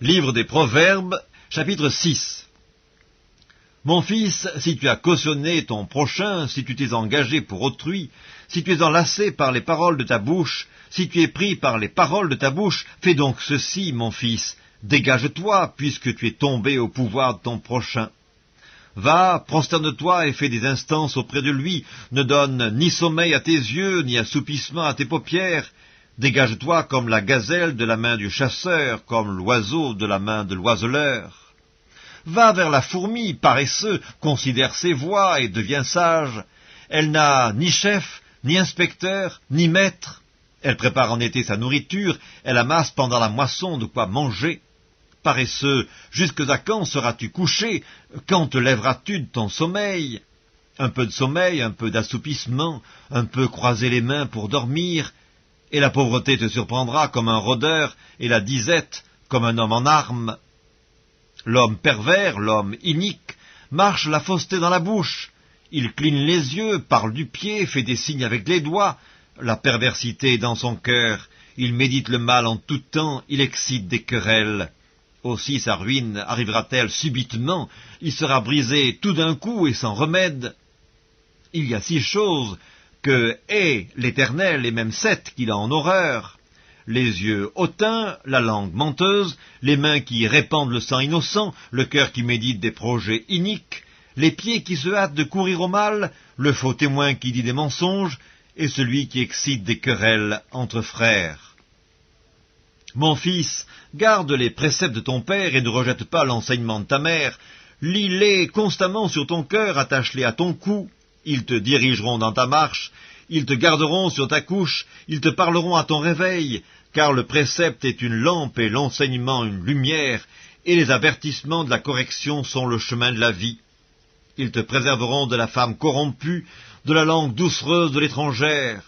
Livre des Proverbes, chapitre 6. Mon fils, si tu as cautionné ton prochain, si tu t'es engagé pour autrui, si tu es enlacé par les paroles de ta bouche, si tu es pris par les paroles de ta bouche, fais donc ceci, mon fils, dégage-toi, puisque tu es tombé au pouvoir de ton prochain. Va, prosterne-toi et fais des instances auprès de lui, ne donne ni sommeil à tes yeux, ni assoupissement à tes paupières. Dégage-toi comme la gazelle de la main du chasseur, comme l'oiseau de la main de l'oiseleur. Va vers la fourmi, paresseux, considère ses voies et deviens sage. Elle n'a ni chef, ni inspecteur, ni maître. Elle prépare en été sa nourriture, elle amasse pendant la moisson de quoi manger. Paresseux, jusque à quand seras-tu couché? Quand te lèveras-tu de ton sommeil? Un peu de sommeil, un peu d'assoupissement, un peu croiser les mains pour dormir, et la pauvreté te surprendra comme un rôdeur, et la disette comme un homme en armes. L'homme pervers, l'homme inique, marche la fausseté dans la bouche. Il cligne les yeux, parle du pied, fait des signes avec les doigts. La perversité est dans son cœur. Il médite le mal en tout temps, il excite des querelles. Aussi sa ruine arrivera-t-elle subitement, il sera brisé tout d'un coup et sans remède. Il y a 6 choses que hait l'Éternel, et même 7 qu'il a en horreur: les yeux hautains, la langue menteuse, les mains qui répandent le sang innocent, le cœur qui médite des projets iniques, les pieds qui se hâtent de courir au mal, le faux témoin qui dit des mensonges, et celui qui excite des querelles entre frères. Mon fils, garde les préceptes de ton père et ne rejette pas l'enseignement de ta mère. Lis-les constamment sur ton cœur, attache-les à ton cou. Ils te dirigeront dans ta marche, ils te garderont sur ta couche, ils te parleront à ton réveil, car le précepte est une lampe et l'enseignement une lumière, et les avertissements de la correction sont le chemin de la vie. Ils te préserveront de la femme corrompue, de la langue doucereuse de l'étrangère.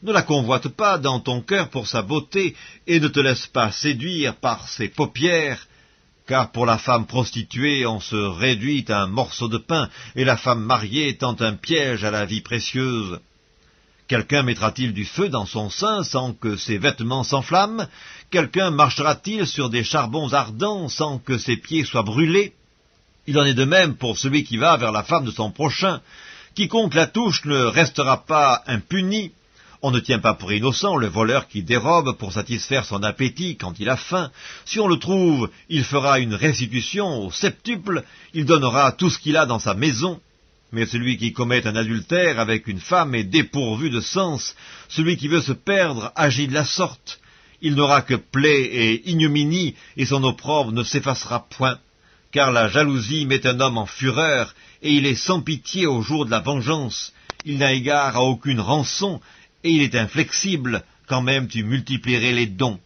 Ne la convoite pas dans ton cœur pour sa beauté, et ne te laisse pas séduire par ses paupières, car pour la femme prostituée, on se réduit à un morceau de pain, et la femme mariée tend un piège à la vie précieuse. Quelqu'un mettra-t-il du feu dans son sein sans que ses vêtements s'enflamment? Quelqu'un marchera-t-il sur des charbons ardents sans que ses pieds soient brûlés? Il en est de même pour celui qui va vers la femme de son prochain. Quiconque la touche ne restera pas impuni. On ne tient pas pour innocent le voleur qui dérobe pour satisfaire son appétit quand il a faim. Si on le trouve, il fera une restitution au septuple, il donnera tout ce qu'il a dans sa maison. Mais celui qui commet un adultère avec une femme est dépourvu de sens. Celui qui veut se perdre agit de la sorte. Il n'aura que plaie et ignominie, et son opprobre ne s'effacera point. Car la jalousie met un homme en fureur, et il est sans pitié au jour de la vengeance. Il n'a égard à aucune rançon, et il est inflexible, quand même tu multiplierais les dons.